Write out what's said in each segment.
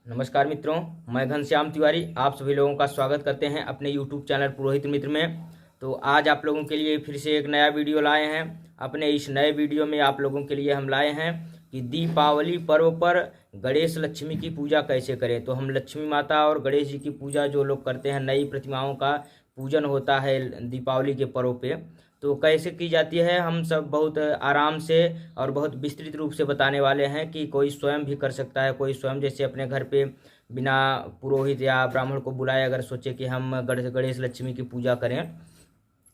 नमस्कार मित्रों, मैं घनश्याम तिवारी आप सभी लोगों का स्वागत करते हैं अपने YouTube चैनल पुरोहित मित्र में। तो आज आप लोगों के लिए फिर से एक नया वीडियो लाए हैं। अपने इस नए वीडियो में आप लोगों के लिए हम लाए हैं कि दीपावली पर्व पर गणेश लक्ष्मी की पूजा कैसे करें। तो हम लक्ष्मी माता और गणेश जी की पूजा जो लोग करते हैं, नई प्रतिमाओं का पूजन होता है दीपावली के पर्व पे, तो कैसे की जाती है हम सब बहुत आराम से और बहुत विस्तृत रूप से बताने वाले हैं कि कोई स्वयं भी कर सकता है। कोई स्वयं जैसे अपने घर पे बिना पुरोहित या ब्राह्मण को बुलाए अगर सोचे कि हम गणेश लक्ष्मी की पूजा करें,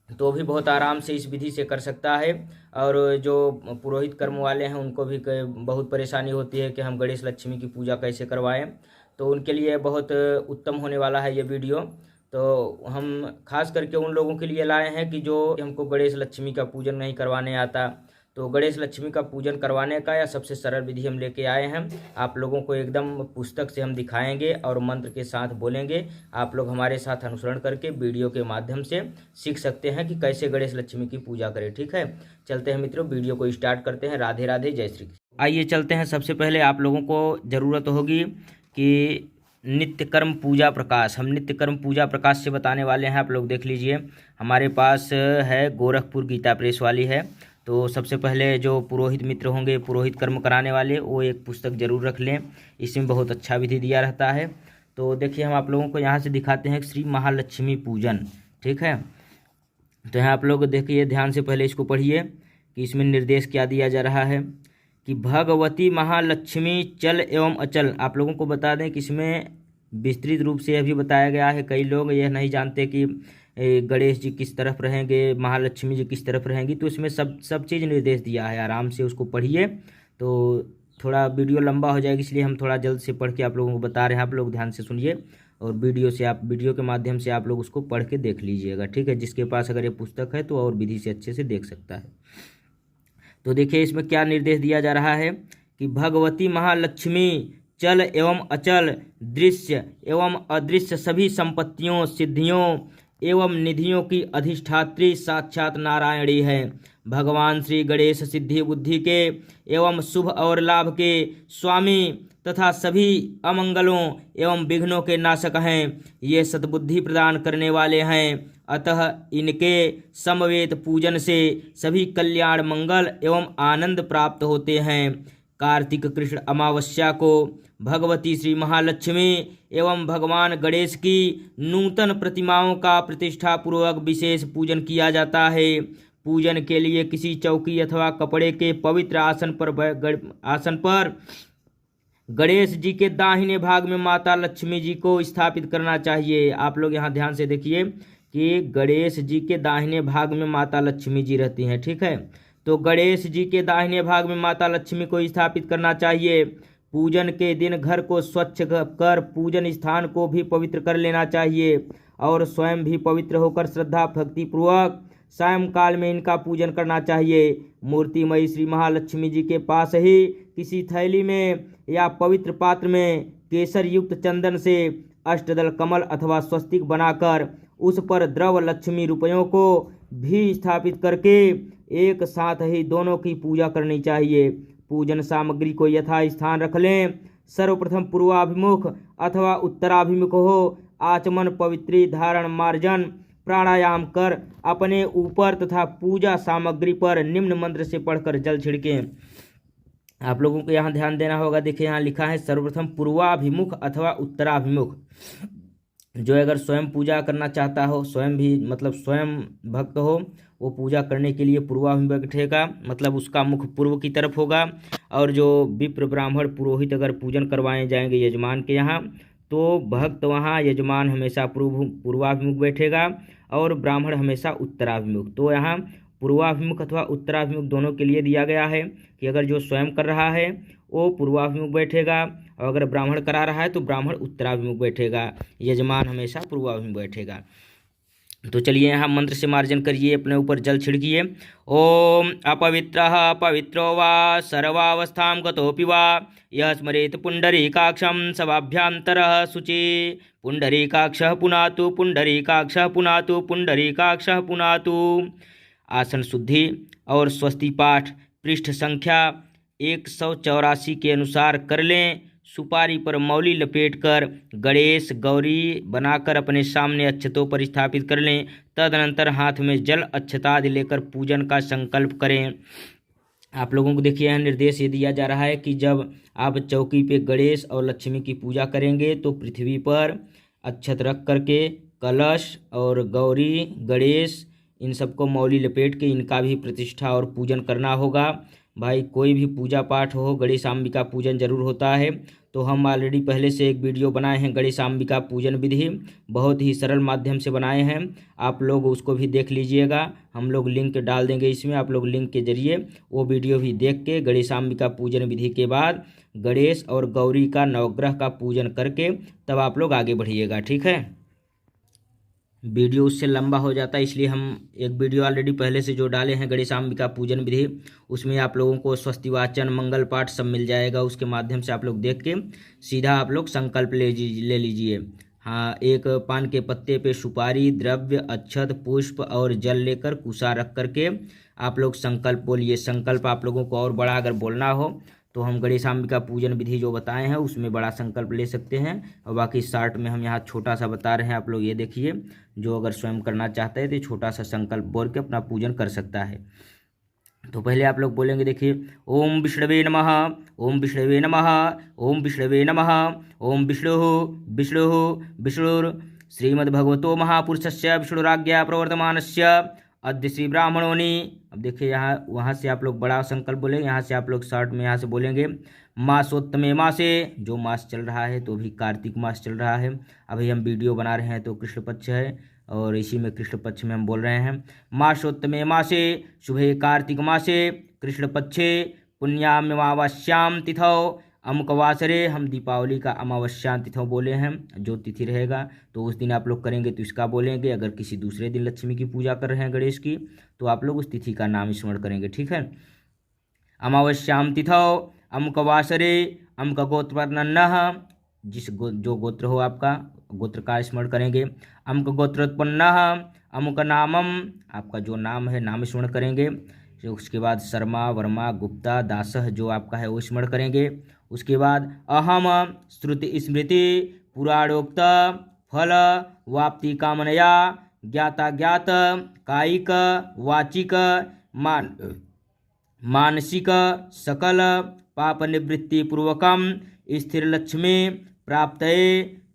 तो भी बहुत आराम से इस विधि से कर सकता है। और जो पुरोहित कर्म वाले हैं उनको भी बहुत परेशानी होती है कि हम गणेश लक्ष्मी की पूजा कैसे करवाएं, तो उनके लिए बहुत उत्तम होने वाला है ये वीडियो। तो हम खास करके उन लोगों के लिए लाए हैं कि जो हमको गणेश लक्ष्मी का पूजन नहीं करवाने आता, तो गणेश लक्ष्मी का पूजन करवाने का या सबसे सरल विधि हम लेके आए हैं। आप लोगों को एकदम पुस्तक से हम दिखाएंगे और मंत्र के साथ बोलेंगे। आप लोग हमारे साथ अनुसरण करके वीडियो के माध्यम से सीख सकते हैं कि कैसे गणेश लक्ष्मी की पूजा करें। ठीक है, चलते हैं मित्रों, वीडियो को स्टार्ट करते हैं। राधे राधे, जय श्री कृष्ण। आइए चलते हैं। सबसे पहले आप लोगों को ज़रूरत होगी कि नित्य कर्म पूजा प्रकाश। हम नित्य कर्म पूजा प्रकाश से बताने वाले हैं। आप लोग देख लीजिए, हमारे पास है गोरखपुर गीता प्रेस वाली है। तो सबसे पहले जो पुरोहित मित्र होंगे, पुरोहित कर्म कराने वाले, वो एक पुस्तक जरूर रख लें। इसमें बहुत अच्छा विधि दिया रहता है। तो देखिए, हम आप लोगों को यहाँ से दिखाते हैं श्री महालक्ष्मी पूजन। ठीक है, तो यहाँ आप लोग देखिए ध्यान से, पहले इसको पढ़िए कि इसमें निर्देश क्या दिया जा रहा है कि भगवती महालक्ष्मी चल एवं अचल। आप लोगों को बता दें कि इसमें विस्तृत रूप से यह भी बताया गया है। कई लोग यह नहीं जानते कि गणेश जी किस तरफ रहेंगे, महालक्ष्मी जी किस तरफ रहेंगी, तो इसमें सब चीज़ निर्देश दिया है। आराम से उसको पढ़िए। तो थोड़ा वीडियो लंबा हो जाएगा, इसलिए हम थोड़ा जल्द से पढ़ के आप लोगों को बता रहे हैं। आप लोग ध्यान से सुनिए और वीडियो के माध्यम से आप लोग उसको पढ़ के देख लीजिएगा। ठीक है, जिसके पास अगर ये पुस्तक है तो और विधि से अच्छे से देख सकता है। तो देखिए इसमें क्या निर्देश दिया जा रहा है कि भगवती महालक्ष्मी चल एवं अचल, दृश्य एवं अदृश्य सभी संपत्तियों, सिद्धियों एवं निधियों की अधिष्ठात्री साक्षात नारायणी है। भगवान श्री गणेश सिद्धि बुद्धि के एवं शुभ और लाभ के स्वामी तथा सभी अमंगलों एवं विघ्नों के नाशक हैं। ये सद्बुद्धि प्रदान करने वाले हैं, अतः इनके समवेत पूजन से सभी कल्याण, मंगल एवं आनंद प्राप्त होते हैं। कार्तिक कृष्ण अमावस्या को भगवती श्री महालक्ष्मी एवं भगवान गणेश की नूतन प्रतिमाओं का प्रतिष्ठा पूर्वक विशेष पूजन किया जाता है। पूजन के लिए किसी चौकी अथवा कपड़े के पवित्र आसन पर गणेश जी के दाहिने भाग में माता लक्ष्मी जी को स्थापित करना चाहिए। आप लोग यहाँ ध्यान से देखिए कि गणेश जी के दाहिने भाग में माता लक्ष्मी जी रहती हैं। ठीक है, तो गणेश जी के दाहिने भाग में माता लक्ष्मी को स्थापित करना चाहिए। पूजन के दिन घर को स्वच्छ कर पूजन स्थान को भी पवित्र कर लेना चाहिए और स्वयं भी पवित्र होकर श्रद्धा भक्ति पूर्वक सायंकाल में इनका पूजन करना चाहिए। मूर्तिमयी श्री महालक्ष्मी जी के पास ही किसी थैली में या पवित्र पात्र में केसर युक्त चंदन से अष्टदल कमल अथवा स्वस्तिक बनाकर उस पर द्रव लक्ष्मी रुपयों को भी स्थापित करके एक साथ ही दोनों की पूजा करनी चाहिए। पूजन सामग्री को यथा स्थान रख लें। सर्वप्रथम पूर्वाभिमुख अथवा उत्तराभिमुख हो आचमन, पवित्री, धारण, मार्जन, प्राणायाम कर अपने ऊपर तथा पूजा सामग्री पर निम्न मंत्र से पढ़कर जल छिड़कें। आप लोगों को यहाँ ध्यान देना होगा। देखिए यहाँ लिखा है सर्वप्रथम पूर्वाभिमुख अथवा उत्तराभिमुख। जो अगर स्वयं पूजा करना चाहता हो, स्वयं भी मतलब स्वयं भक्त हो, वो पूजा करने के लिए पूर्वाभिमुख बैठेगा, मतलब उसका मुख पूर्व की तरफ होगा। और जो विप्र ब्राह्मण पुरोहित अगर पूजन करवाए जाएंगे यजमान के यहाँ, तो भक्त वहाँ यजमान हमेशा पूर्वाभिमुख बैठेगा और ब्राह्मण हमेशा उत्तराभिमुख। तो यहाँ पूर्वाभिमुख अथवा उत्तराभिमुख दोनों के लिए दिया गया है कि अगर जो स्वयं कर रहा है वो पूर्वाभिमुख बैठेगा और अगर ब्राह्मण करा रहा है तो ब्राह्मण उत्तराभिमुख बैठेगा, यजमान हमेशा पूर्वाभिमुख बैठेगा। तो चलिए यहाँ मंत्र से मार्जन करिए, अपने ऊपर जल छिड़किए। ओम अपवित्रः पवित्रो वा सर्वावस्थां गतोऽपि वा यः स्मरेत पुण्डरीकाक्षं सभाभ्यन्तरः शुचि। पुण्डरीकाक्षः पुनातु, पुण्डरीकाक्षः पुनातु, पुण्डरीकाक्षः पुनातु। आसन शुद्धि और स्वस्ति पाठ पृष्ठ संख्या 184 के अनुसार कर लें। सुपारी पर मौली लपेटकर गणेश गौरी बनाकर अपने सामने अक्षतों पर स्थापित कर लें। तदनंतर हाथ में जल अक्षतादि लेकर पूजन का संकल्प करें। आप लोगों को देखिए यह निर्देश ये दिया जा रहा है कि जब आप चौकी पे गणेश और लक्ष्मी की पूजा करेंगे तो पृथ्वी पर अक्षत रख करके कलश और गौरी गणेश इन सबको मौली लपेट के इनका भी प्रतिष्ठा और पूजन करना होगा। भाई कोई भी पूजा पाठ हो, गणेश अंबिका पूजन जरूर होता है। तो हम ऑलरेडी पहले से एक वीडियो बनाए हैं गणेश अंबिका पूजन विधि, बहुत ही सरल माध्यम से बनाए हैं, आप लोग उसको भी देख लीजिएगा। हम लोग लिंक डाल देंगे इसमें, आप लोग लिंक के जरिए वो वीडियो भी देख के गणेश अंबिका पूजन विधि के बाद गणेश और गौरी का नवग्रह का पूजन करके तब आप लोग आगे बढ़िएगा। ठीक है, वीडियो उससे लंबा हो जाता है, इसलिए हम एक वीडियो ऑलरेडी पहले से जो डाले हैं गणेश अंबिका पूजन विधि, उसमें आप लोगों को स्वस्ति वाचन मंगल पाठ सब मिल जाएगा। उसके माध्यम से आप लोग देख के सीधा आप लोग संकल्प ले लीजिए। हाँ, एक पान के पत्ते पे सुपारी, द्रव्य, अक्षत, पुष्प और जल लेकर कुशा रख करके आप लोग संकल्प बोलिए। संकल्प आप लोगों को और बड़ा अगर बोलना हो तो हम गणेश अंबिका पूजन विधि जो बताए हैं उसमें बड़ा संकल्प ले सकते हैं, और बाकी शार्ट में हम यहाँ छोटा सा बता रहे हैं। आप लोग ये देखिए, जो अगर स्वयं करना चाहते हैं तो छोटा सा संकल्प बोल के अपना पूजन कर सकता है। तो पहले आप लोग बोलेंगे, देखिए, ओम विष्णवे नमः, ओम विष्णवे नमः, ओम विष्णवे नमः, ओम विष्णु विष्णु विष्णुर श्रीमद्भगवतो महापुरुषस्य विष्णुराज्ञा प्रवर्तमानस्य अद्य श्री ब्राह्मणोनि। अब देखिए यहाँ वहाँ से आप लोग बड़ा संकल्प बोलेंगे, यहाँ से आप लोग शॉर्ट में यहाँ से बोलेंगे मासोत्तमे मासे, जो मास चल रहा है तो अभी कार्तिक मास चल रहा है, अभी हम वीडियो बना रहे हैं तो कृष्ण पक्ष है और इसी में कृष्ण पक्ष में हम बोल रहे हैं। मासोत्तमे मासे शुभे कार्तिक मासे कृष्ण पक्षे पुण्यामावास्याम तिथौ अमुकवासरे, हम दीपावली का अमावस्या तिथि बोले हैं, जो तिथि रहेगा तो उस दिन आप लोग करेंगे तो इसका बोलेंगे। अगर किसी दूसरे दिन लक्ष्मी की पूजा कर रहे हैं गणेश की तो आप लोग उस तिथि का नाम स्मरण करेंगे। ठीक है, अमावस्याम तिथौ अमुकवासरे अमुक गोत्रपन्नः, जो गोत्र हो आपका गोत्र का स्मरण करेंगे। अमुक गोत्रोत्पन्नः अमुक नामम, आपका जो नाम है नाम स्मरण करेंगे। उसके बाद शर्मा वर्मा गुप्ता दासह जो आपका है वो स्मरण करेंगे। उसके बाद अहम श्रुति स्मृति पुराणोक्त फल वाप्ति कामनया ज्ञाता ज्ञात कायिक वाचिक मानसिक सकल पाप निवृत्ति पूर्वकम स्थिर लक्ष्मी प्राप्तये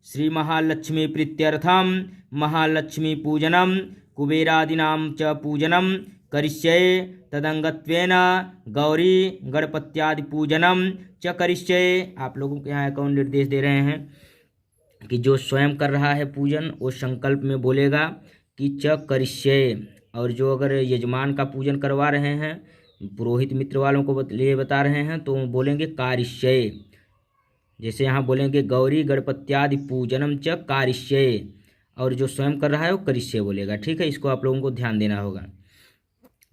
श्री महालक्ष्मी प्रीत्यर्थम महालक्ष्मी पूजनम कुबेरादीनां च पूजनम करिष्ये तदंगत्वेन गौरी गणपत्यादि पूजनम च करिष्ये। आप लोगों के यहाँ कौन निर्देश दे रहे हैं कि जो स्वयं कर रहा है पूजन वो संकल्प में बोलेगा कि च करिष्ये, और जो अगर यजमान का पूजन करवा रहे हैं पुरोहित मित्र वालों को लिए बता रहे हैं तो बोलेंगे कारिष्ये। जैसे यहाँ बोलेंगे गौरी गणपत्यादि पूजनम च कारिष्ये, और जो स्वयं कर रहा है वो करिष्ये बोलेगा। ठीक है, इसको आप लोगों को ध्यान देना होगा।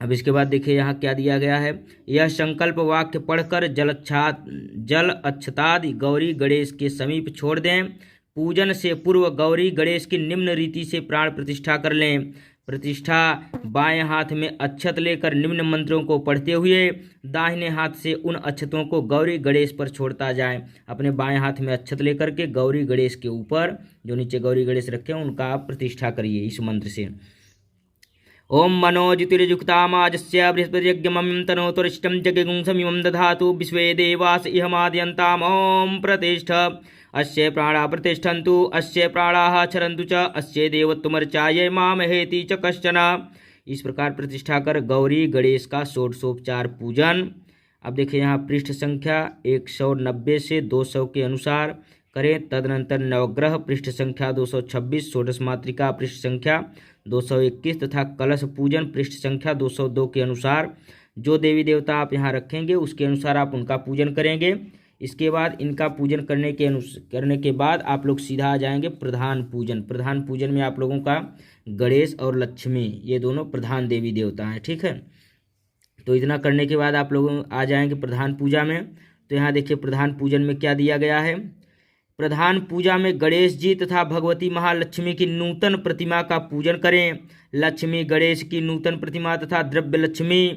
अब इसके बाद देखिए यहाँ क्या दिया गया है, यह संकल्प वाक्य पढ़कर जल अक्षतादि गौरी गणेश के समीप छोड़ दें। पूजन से पूर्व गौरी गणेश की निम्न रीति से प्राण प्रतिष्ठा कर लें। प्रतिष्ठा बाएं हाथ में अक्षत लेकर निम्न मंत्रों को पढ़ते हुए दाहिने हाथ से उन अक्षतों को गौरी गणेश पर छोड़ता जाए। अपने बाएं हाथ में अक्षत लेकर के गौरी गणेश के ऊपर जो नीचे गौरी गणेश रखे हैं उनका आप प्रतिष्ठा करिए इस मंत्र से। ओम मनोज्योतिर्युक्तामाजस्य बृहस्पतियज्ञमं तनोतुरिष्टं जगेगुंसमिमं दधातु विश्वे देवास इहमादयन्ताम् ओम प्रतिष्ठ अस्य प्राणा प्रतिष्ठन्तु अस्य प्राणाः क्षरन्तु च अस्य देवत्वमर्चायै मामहेति च कश्चन। इस प्रकार प्रतिष्ठा कर गौरी गणेश का षोडशोपचार पूजन। अब देखिए यहाँ पृष्ठ संख्या 190 से 200 के अनुसार करें। तदनंतर नवग्रह पृष्ठ संख्या 226, षोडश मातृका पृष्ठ संख्या 221 तथा कलश पूजन पृष्ठ संख्या 202 के अनुसार जो देवी देवता आप यहाँ रखेंगे उसके अनुसार आप उनका पूजन करेंगे। इसके बाद इनका पूजन करने के बाद आप लोग सीधा आ जाएंगे प्रधान पूजन। प्रधान पूजन में आप लोगों का गणेश और लक्ष्मी ये दोनों प्रधान देवी देवता हैं। ठीक है, तो इतना करने के बाद आप लोग आ जाएंगे प्रधान पूजा में। तो यहाँ देखिए प्रधान पूजन में क्या दिया गया है। प्रधान पूजा में गणेश जी तथा भगवती महालक्ष्मी की नूतन प्रतिमा का पूजन करें। लक्ष्मी गणेश की नूतन प्रतिमा तथा द्रव्य लक्ष्मी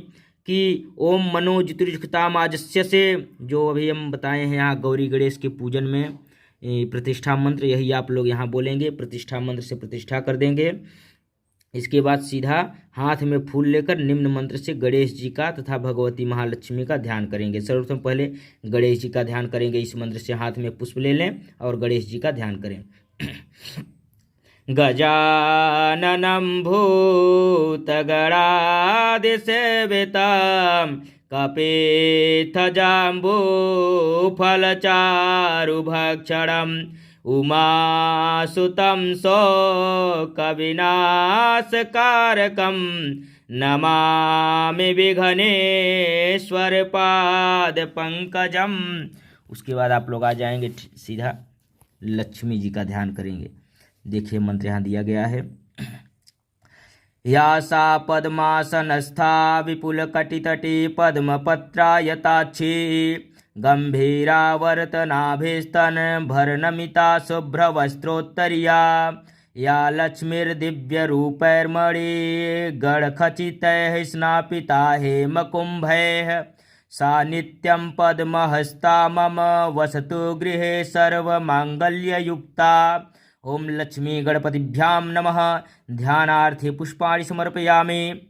कि ओम मनो ज्योतिर्जुक्तामाजस्य से, जो अभी हम बताए हैं यहाँ गौरी गणेश के पूजन में प्रतिष्ठा मंत्र, यही आप लोग यहाँ बोलेंगे, प्रतिष्ठा मंत्र से प्रतिष्ठा कर देंगे। इसके बाद सीधा हाथ में फूल लेकर निम्न मंत्र से गणेश जी का तथा भगवती महालक्ष्मी का ध्यान करेंगे। सर्वप्रथम पहले गणेश जी का ध्यान करेंगे, इस मंत्र से हाथ में पुष्प ले लें और गणेश जी का ध्यान करें। गजाननं भूतगणादिसेवितं कपित्थजम्बूफलचारुभक्षणम् उमासुतं शोकविनाशकारकं नमामि विघ्नेश्वरपादपङ्कजम्। उसके बाद आप लोग आ जाएंगे सीधा लक्ष्मी जी का ध्यान करेंगे। देखिए मंत्र यहाँ दिया गया है। या सा पद्मासनस्था विपुलकटितटी पद्मपत्रायताक्षी गंभीरावर्तनाभिस्तन भरनमिता शुभ्रवस्त्रोत्तरीया या लक्ष्मीर्दिव्यरूपैर्मणि गणखचितैः स्नापिता हेमकुम्भैः सा नित्यं पद्महस्ता मम वसतु गृहे सर्वमांगल्ययुक्ता। ओम लक्ष्मी गणपतिभ्यां नमः। ध्यानार्थे पुष्पाणि समर्पयामि।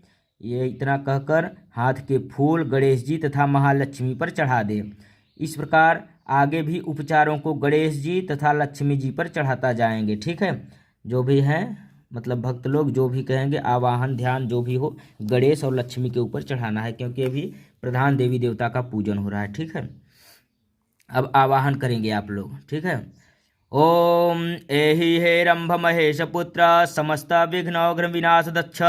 ये इतना कहकर हाथ के फूल गणेश जी तथा महालक्ष्मी पर चढ़ा दें। इस प्रकार आगे भी उपचारों को गणेश जी तथा लक्ष्मी जी पर चढ़ाता जाएंगे। ठीक है, जो भी हैं मतलब भक्त लोग जो भी कहेंगे, आवाहन ध्यान जो भी हो गणेश और लक्ष्मी के ऊपर चढ़ाना है, क्योंकि अभी प्रधान देवी देवता का पूजन हो रहा है। ठीक है, अब आवाहन करेंगे आप लोग। ठीक है, ओम एहि हे रंभ महेश पुत्र समस्त विघ्न विनाश दक्ष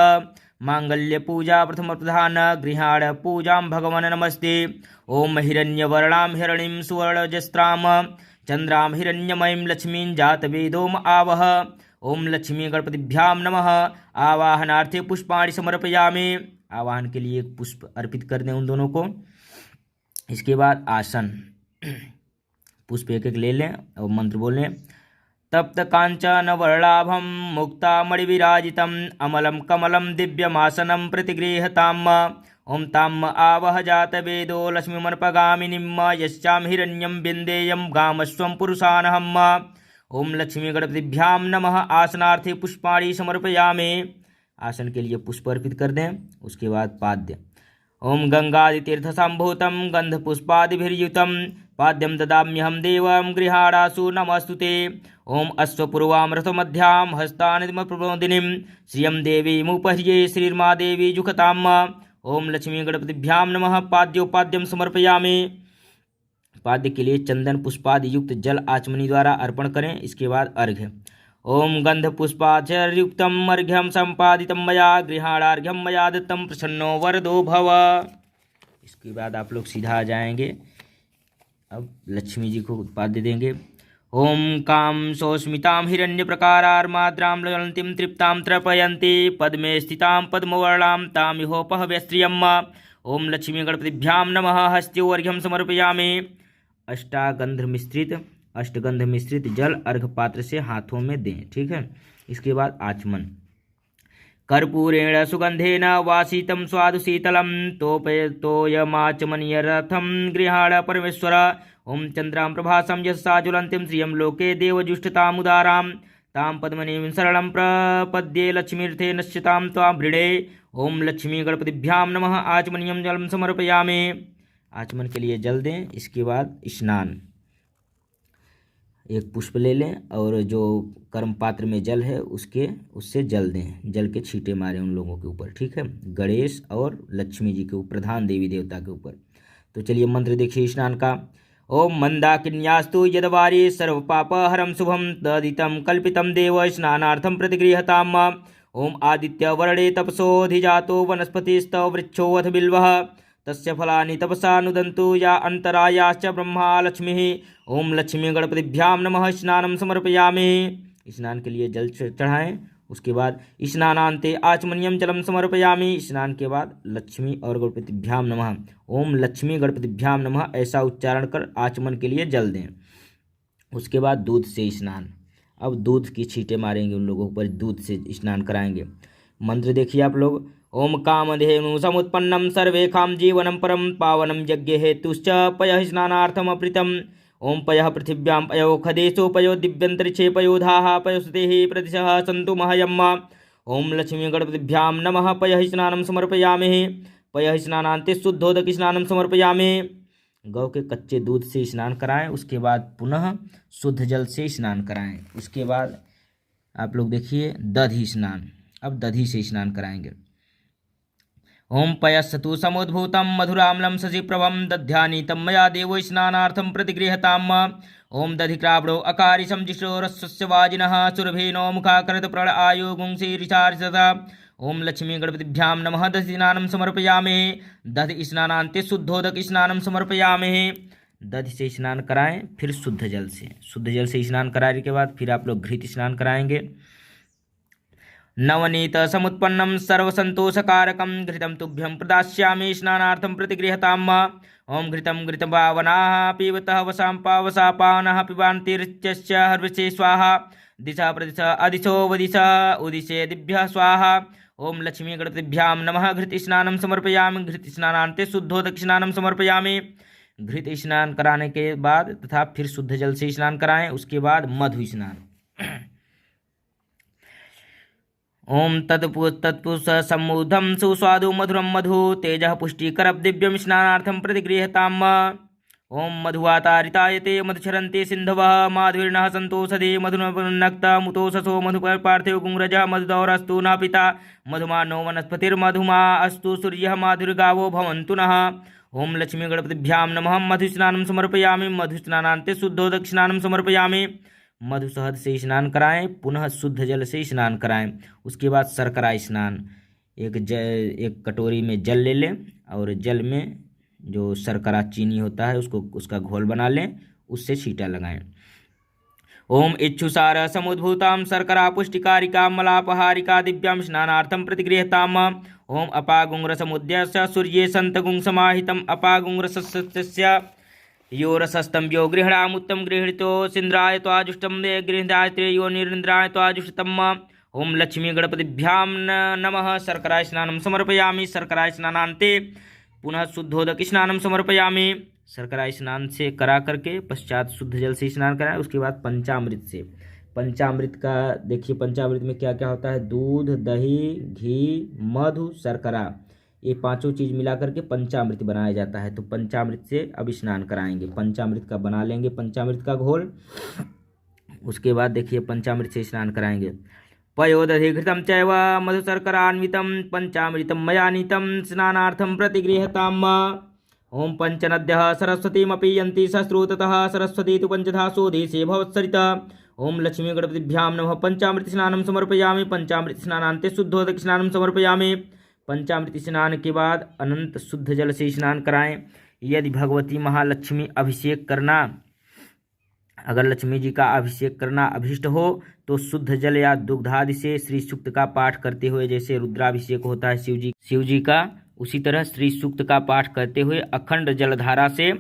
मांगल्य पूजा प्रथम प्रधान गृहाण पूजा भगवान नमस्ते। ओम हिरण्यवर्णाम हिरणीं सुवर्णजस्त्राम चंद्राम हिरण्यमयीं लक्ष्मीं जातवेदोम आवह। ओम लक्ष्मी गणपतिभ्याम नमः। आवाहनार्थे पुष्पाणि समर्पयामि। आवाहन के लिए एक पुष्प अर्पित कर दें उन दोनों को। इसके बाद आसन, पुष्प एक एक ले लें और मंत्र बोलें। तप्त कांचन वर्णाभं मुक्तामणिविराजितम् अमलं कमलं दिव्यमासनं प्रतिगृहताम्। ओम ताम् आवह जातवेदो लक्ष्मीमर्पगामिनीम् यस्यां हिरण्यं बिन्देयं गामस्वं पुरुषानहम्। ओम लक्ष्मी गणपतिभ्यां नमः। आसनार्थे पुष्पाणि समर्पयामि। आसन के लिए पुष्प अर्पित कर दें। उसके बाद पाद्य। ओम गंगादितीर्थसंभूतं गंधपुष्पादिभिर्युतं पाद्यं ददाम्यहं देवं गृहाणासु नमस्तुते। ओम अश्वपूर्वामृतमध्यां हस्तानिमप्रबोधिनीं श्रियं देवीमुपह्ये श्रीर्मा देवी जुखताम्। ओम लक्ष्मी गणपतिभ्यां नमः। पाद्योपाद्यं समर्पयामि। पाद्य के लिए चंदन पुष्पादि युक्त जल आचमनी द्वारा अर्पण करें। इसके बाद अर्घ्य। ओम गंध पुष्पाचर्युक्तम अर्घ्यम संपादितम मया गृहाणार्घ्यम मया दत्तम प्रसन्नो वरदो भव। इसके बाद आप लोग सीधा आ जाएंगे, अब लक्ष्मी जी को पाद्य देंगे। ओम काम सौस्मितां हिरण्य प्रकारार्माद्रां ललन्तीं तृप्तां तृपयन्ति पद्मे स्थितां पद्मवर्णां तामिहोपहव्यस्त्रियम्। ओम लक्ष्मी गणपतिभ्यां नमः। हस्त्योर्घ्यं समर्पयामि। अष्टगंध मिश्रित जल अर्घ पात्र से हाथों में दें। ठीक है, इसके बाद आचमन। कर्पूरेण सुगंधेन वासितं स्वादु शीतलं तोयमाचमनीय रथं गृहाण परमेश्वर। ओम चंद्रां प्रभासं यस्सा ज्वलन्तीं श्रियं लोके देवजुष्टतामुदारां तां पद्मनीं शरणं प्रपद्ये लक्ष्मीर्थे नश्यतां त्वां वृणे। ओम लक्ष्मी गणपतिभ्यां नमः। आचमनीयं जलं समर्पयामि। आचमन के लिए जल दें। इसके बाद स्नान, एक पुष्प ले लें और जो कर्म पात्र में जल है उससे जल दें, जल के छींटे मारें उन लोगों के ऊपर। ठीक है, गणेश और लक्ष्मी जी के ऊपर, प्रधान देवी देवता के ऊपर। तो चलिए मंत्र देखिए स्नान का। ओम मंदाकिन्यास्तु यदवारी सर्व पापहरम शुभम तदितं कल्पितं देव स्नानार्थं प्रतिगृहताम्। ओम आदित्य वर्णे तपसोऽधिजातो वनस्पतिस्तव वृक्षोऽथ बिल्वः तस्य फलानि तपसा नुदन्तु या अंतरायाश्च ब्रह्मा लक्ष्मीः। ओम लक्ष्मी गणपतिभ्यां नमः। स्नानं समर्पयामि। स्नान के लिए जल चढ़ाएं। उसके बाद स्नानान्ते आचमनीयं जलं समर्पयामि। स्नान के बाद लक्ष्मी और गणपतिभ्यां नमः, ओम लक्ष्मी गणपतिभ्यां नमः ऐसा उच्चारण कर आचमन के लिए जल दें। उसके बाद दूध से स्नान। अब दूध की छींटे मारेंगे उन लोगों पर, दूध से स्नान कराएंगे। मंत्र देखिए आप लोग। ओम कामधेनु समुत्पन्नं सर्वेखां जीवनं परं पावनं यज्ञ हेतुश्च पयः स्नानार्थम् अपृतम्। ओम पयः पृथिव्यां पयो खदेशो पयो दिव्यन्तरिक्षे पयोधाः पयोस्तेः प्रतिशः सन्तु महयम्। ओम लक्ष्मी गणपतिभ्यां नमः। पयः स्नानं समर्पयामि। पयः स्नानान्ते शुद्धोदक स्नानं समर्पयामि। गौ के कच्चे दूध से स्नान कराएं, उसके बाद पुनः शुद्ध जल से स्नान कराएं। उसके बाद आप लोग देखिए दधी स्नान, अब दधी से स्नान कराएंगे। ओम पयस्सतु समुद्भूतं मधुराम्लं शशिप्रभं दध्यानीतं मया देवो स्नानार्थं प्रतिगृहताम्। ओम दधिक्रावणो अकारिशं जिषो रस्वस्य वाजिनः सुरभेनो मुखाकरत प्रण आयो गुंसीरिषारिषता। ओम लक्ष्मी गणपतिभ्यां नमः। दधि स्नानं समर्पयामि। दधि स्नानान्ते शुद्धोदक स्नानं समर्पयामि। दधि से स्नान कराएं, फिर शुद्ध जल से, शुद्ध जल से स्नान कराने के बाद फिर आप लोग घृत स्नान कराएंगे। नवनीत समुत्पन्नं सर्वसंतोषकारकं घृतं तुभ्यं प्रदास्यामि स्नानार्थं प्रतिगृहताम्। ओम घृतं घृतभावनाः पीबतः वसां पावसापानः पिबान्तिर्त्यस्य हर्विषे स्वाहा। दिशा प्रदिशा अदिशो वदिशा उदिशे दिभ्यः स्वाहा। ओम लक्ष्मी गणपतिभ्यां नमः। घृत स्नानं समर्पयामि। घृत स्नानान्ते शुद्धोदक स्नानं समर्पयामि। घृत स्नान कराने के बाद तथा फिर शुद्ध जल से स्नान कराएं। उसके बाद मधु स्नान। ओम तत्पुरुष सम्मूढ़ं सुस्वादु मधुरं मधु तेजः पुष्टिकरं दिव्यं स्नानार्थं प्रतिगृह्यताम्। ओम मधुवातारितायते मधुचरन्ते सिन्धवः माधुर्नः सन्तोषदे मधुनक्तमुतोषसो मधुपार्थिव गुंरजः मधुदौरस्तु न पिता मधुमानो वनस्पतिर्मधुमा अस्तु सूर्यः माधुर्गावो भवन्तु नः। ओम लक्ष्मी गणपतिभ्यां नमः। मधुस्नानं समर्पयामि। मधुस्नानान्ते शुद्धोदक स्नानं समर्पयामि। मधु शहद से स्नान कराएं, पुनः शुद्ध जल से स्नान कराएं। उसके बाद शर्करा स्नान। एक कटोरी में जल ले लें और जल में जो शर्करा चीनी होता है उसका घोल बना लें, उससे छींटा लगाएं। ओम इच्छुसार समुद्भूतां शर्करा पुष्टिकारिका मलापहारिका दिव्यां स्नानार्थं प्रतिगृह्यताम्। ओम अपागुंरसमुद्यस्य सूर्ये सन्तगुं समाहितम् अपागुंरसस्य यो रसस्तं यो गृह्णामुत्तम गृहीतो सिन्द्राय त्वाजुष्टं वे गृह्णाय त्रेयो निरिन्द्राय त्वाजुष्टम्। ओम लक्ष्मी गणपतिभ्यां नमः। शर्करा स्नानं समर्पयामि। शर्करा स्नानान्ते पुनः शुद्धोदक स्नानं समर्पयामि। शर्करा स्नान से करा करके पश्चात शुद्ध जल से स्नान कराएं। उसके बाद पंचामृत से, पंचामृत का देखिए पंचामृत में क्या क्या होता है, दूध, दही, घी, मधु, शर्करा, ये पांचों चीज मिला करके पंचामृत बनाया जाता है। तो पंचामृत से अब स्नान कराएंगे। पंचामृत का बना लेंगे पंचामृत का घोल। उसके बाद देखिए पंचामृत से स्नान कराएंगे। पयोदधिघृतं चैव मधुशर्करान्वितं पंचामृतं मया नीतं स्नानार्थं प्रतिगृह्यताम्। ओम पंचनद्यः सरस्वतीमपि यन्ति सहस्रोततः सरस्वती तु पंचधासो देशे भवत्सरिता। ओम लक्ष्मी गणपतिभ्यां नमः। पंचामृत स्नानं समर्पयामि। पंचामृत स्नानान्ते शुद्धोदक स्नानं समर्पयामि। पंचामृत स्नान के बाद अनंत शुद्ध जल से स्नान कराएं। यदि भगवती महालक्ष्मी अभिषेक करना, अगर लक्ष्मी जी का अभिषेक करना अभिष्ट हो तो शुद्ध जल या दुग्धादि से श्री सूक्त का पाठ करते हुए, जैसे रुद्राभिषेक होता है शिव जी का, उसी तरह श्री सूक्त का पाठ करते हुए अखंड जलधारा से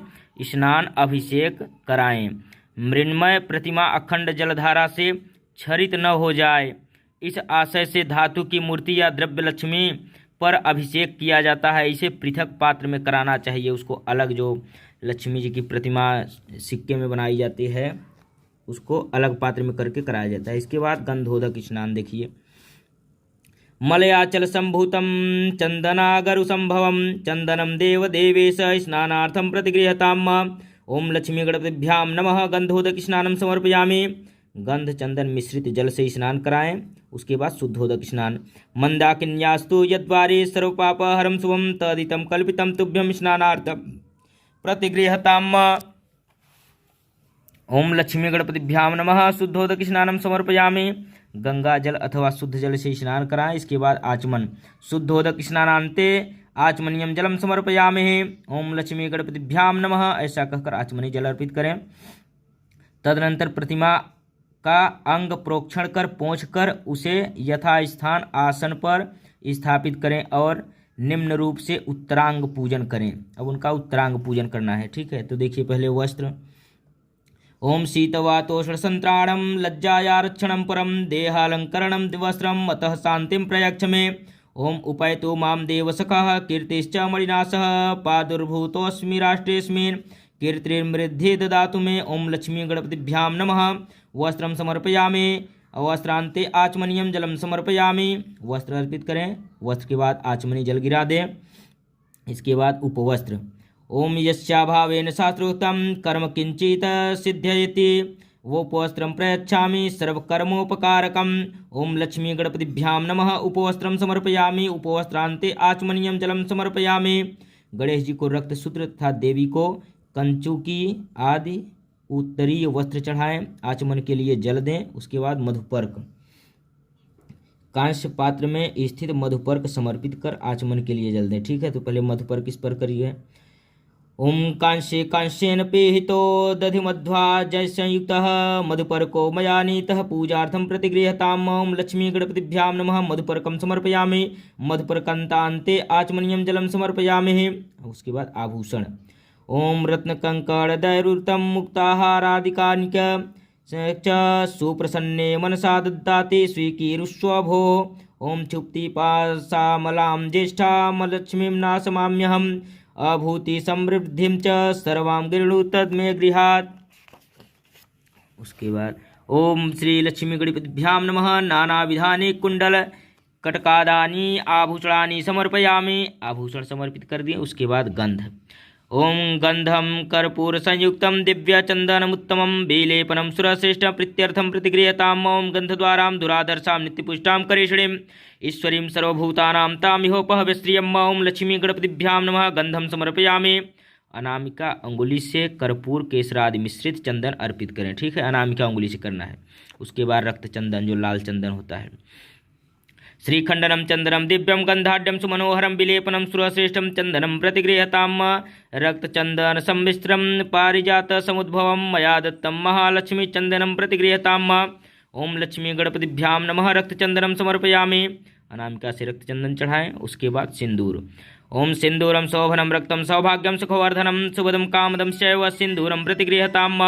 स्नान अभिषेक कराएं। मृण्मय प्रतिमा अखंड जलधारा से क्षरित न हो जाए, इस आशय से धातु की मूर्ति या द्रव्य लक्ष्मी पर अभिषेक किया जाता है। इसे पृथक पात्र में कराना चाहिए। उसको अलग, जो लक्ष्मी जी की प्रतिमा सिक्के में बनाई जाती है उसको अलग पात्र में करके कराया जाता है। इसके बाद गंधोदक स्नान देखिए। मलयाचल संभूतम चंदनागरु संभवम चंदनम देव देवेश स्नानार्थम प्रतिगृह्यताम्। ओम लक्ष्मी गणपतिभ्यां नमः। गंधोदक स्नानं समर्पयामि। गंध चंदन मिश्रित जल से स्नान कराएं। उसके बाद शुद्धोदक स्नान। मंदाकिन्यास्तु यद्वारे सर्वपापहरं शुभं तदितं कल्पितं तुभ्यं स्नानार्थं प्रतिगृह्यताम्। ओम लक्ष्मी गणपतिभ्यां नमः। शुद्धोदक स्नानं समर्पयामि। गंगा जल अथवा शुद्ध जल से स्नान कराएं। इसके बाद आचमन। शुद्धोदक स्नानान्ते आचमनीयम जलम समर्पयामि। ओम लक्ष्मी गणपतिभ्यां नमः। ऐसा कहकर आचमनी जल अर्पित करें। तदनंतर प्रतिमा का अंग प्रोक्षण कर पोंछ कर उसे यथास्थान आसन पर स्थापित करें और निम्न रूप से उत्तरांग पूजन करें। अब उनका उत्तरांग पूजन करना है, ठीक है। तो देखिए पहले वस्त्र। ओम शीतवातोषण संत्राणम लज्जायारक्षणम परम देहालंकरणम वस्त्रम अतः शांतिम प्रयच्छ मे। ओम उपैतो मां देवसखः कीर्तिश्च मणिनाशः पादुर्भूतोऽस्मि राष्ट्रेऽस्मिन् कीर्तिर्मृद्धि ददातु मे। ओम लक्ष्मी गणपतिभ्यां नमः। वस्त्रं समर्पयामि। वस्त्रांते आचमनीयं जलम समर्पयामि। वस्त्र अर्पित करें, वस्त्र के बाद आचमनी जल गिरा दें। इसके बाद उपवस्त्र। ओम यस्याभावेन शास्त्रोक्तं कर्म किंचित सिद्ध्यति वोपवस्त्रं प्रयच्छामि सर्वकर्मोपकारकम्। ओम लक्ष्मी गणपतिभ्यां नमः। उपवस्त्रं समर्पयामि। उपवस्त्रांते आचमनीयं जलम समर्पयामि। गणेश जी को रक्त सूत्र तथा देवी को कंचुकी आदि उत्तरीय वस्त्र चढ़ाएं। आचमन के लिए जल दें। उसके बाद मधुपर्क, कांस्य पात्र में स्थित मधुपर्क समर्पित कर आचमन के लिए जल दें। ठीक है, तो पहले मधुपर्क इस पर करिए। ओम कांस्ये कांस्येन पेहितो दधिमध्वा जय संयुक्तः मधुपर्को मया नीतः पूजार्थं प्रतिगृह्यताम्। ओम लक्ष्मी गणपतिभ्यां नमः। मधुपर्कं समर्पयामि। मधुपर्कन्तान्ते आचमनीयं जलं समर्पयामि। उसके बाद आभूषण। ओम रत्नकंकणदैरुतं मुक्ताहारादिकानि च सुप्रसन्ने मनसा दत्ताति स्वीकीरुष्व भो। ओम क्षुप्तिपाशामलां ज्येष्ठां लक्ष्मीं नाशमाम्यहम् अभूति समृद्धिं च सर्वां गृह्णु तद्मे गृहात्। उसके बाद ओम श्री लक्ष्मी गणपतिभ्यां नमः। नानाविधानि कुंडल कटकादानि आभूषणानि समर्पयामि। आभूषण समर्पित कर दिए। उसके बाद गंध। ओम गंधम कर्पूर संयुक्तम दिव्य चंदनमुत्तमं विलेपनं सुरश्रेष्ठ प्रीत्यर्थं प्रतिगृह्यताम्। ओम गंधद्वारां दुरादर्शां नित्यपुष्टां करेषणीं ईश्वरीं सर्वभूतानां तामिहोपहव्य श्रियम्। ओम लक्ष्मी गणपतिभ्यां नमः। गंधम समर्पयामि। अनामिका अंगुली से कर्पूर केसरादि मिश्रित चंदन अर्पित करें। ठीक है, अनामिका अंगुली से करना है। उसके बाद रक्त चंदन, जो लाल चंदन होता है। श्रीखंडनम चंदनम दिव्यम गंधाढ्यम सुमनोहरम विलेपनम सुरश्रेष्ठम चंदनम प्रतिगृह्यताम्। रक्तचंदन सम्मिश्रम पारिजात समुद्भवम मया दत्तम महालक्ष्मी चंदनम प्रतिगृह्यताम्। ओम लक्ष्मी गणपतिभ्यां नमः। रक्तचंदनम समर्पयामि। अनामिका से रक्तचंदन चढ़ाएं। उसके बाद सिंदूर। ओम सिंदूरम शोभनम रक्तम सौभाग्यम सुखवर्धनम सुभदम कामदम शैव सिंदूरम प्रतिगृह्यताम्।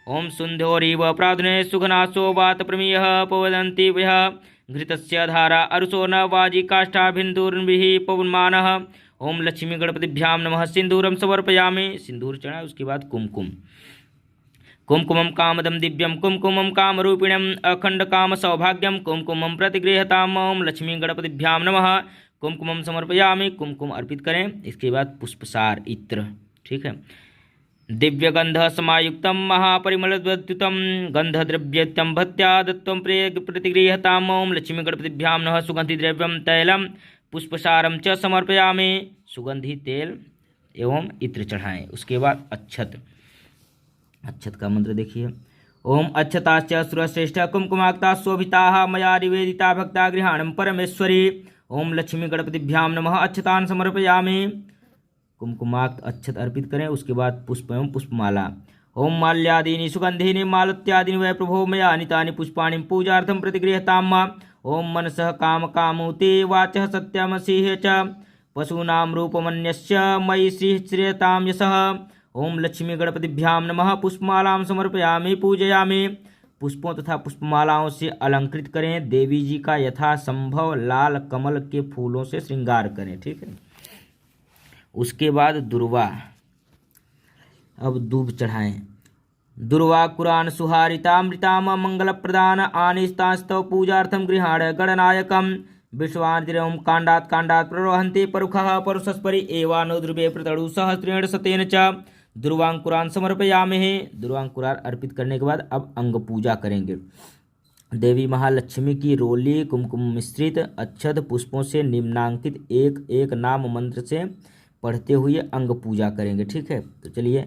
ओम सुंदोरीव प्राधुने सुघनासो वात प्रमेयः पवदन्ति वह घृतस्य धारा अरुसो न वाजी काष्ठाभिन्दूर्भिः पवनमानः। ओम लक्ष्मी गणपतिभ्यां नमः। सिंदूरम समर्पयामि। सिंदूर चढ़ा। उसके बाद कुमकुम। कुमकुमं कामदं दिव्यं कुमकुमं कामरूपिणम् अखंड काम सौभाग्यम कुमकुमं प्रतिगृह्यताम्। ओम लक्ष्मी गणपतिभ्यां नमः। कुमकुमं समर्पयामि। कुमकुम अर्पित करें। इसके बाद पुष्पसार इत्र। ठीक है, दिव्य गंध समायुक्तं महापरिमलद्युतं गंधद्रव्ययुक्तं भक्त्या दत्तं प्रतिगृह्यताम्। ओम लक्ष्मी गणपतिभ्यां नमः। सुगंधि द्रव्यं तैलम पुष्पसारम च समर्पयामि। सुगंधी तेल एवं इत्र चढ़ाएं। उसके बाद अक्षत। अक्षत का मंत्र देखिए। ओम अक्षताश्च सुरश्रेष्ठ कुमकुमाक्ता शोभिताः मया निवेदिता भक्ता गृहाणं परमेश्वरी। ओम लक्ष्मी गणपतिभ्यां नमः। अक्षतान् समर्पयामि। कुमकुमाक्त अक्षत अर्पित करें। उसके बाद पुष्प एवं पुष्पमाला। ओम माल्यादीनि सुगंधीनि मालत्यादीनि वै प्रभो मया अनितानि पुष्पाणि पूजार्थं प्रतिगृह्यताम्। ओम मनसः कामकामुते वाचः सत्यमसिः च पशूनां रूपमन्यस्य मयि श्रीयतां यशः। ओम लक्ष्मी गणपतिभ्यां नमः। पुष्पमालां समर्पयामि पूजयामि। पुष्पों तथा पुष्पमालाओं से अलंकृत करें। देवी जी का यथासंभव लाल कमल के फूलों से श्रृंगार करें। ठीक है, उसके बाद दुर्वा। अब दूब चढ़ाएं। दुर्वा कुरान सुहारितामृताम मंगल प्रदान आनिस्तास्तव पूजार्थम गृहाण गणनायकम विश्वानिरम कांडात कांडात प्ररोहन्ते परुखः परुषस्परि एवानो ध्रुवे प्रतड़ु सहस्रेण शतेन च दुर्वांकुरान समर्पयामि। दुर्वांकुरान अर्पित करने के बाद अब अंग पूजा करेंगे। देवी महालक्ष्मी की रोली कुमकुम मिश्रित अक्षत पुष्पों से निम्नांकित एक एक नाम मंत्र से पढ़ते हुए अंग पूजा करेंगे। ठीक है, तो चलिए।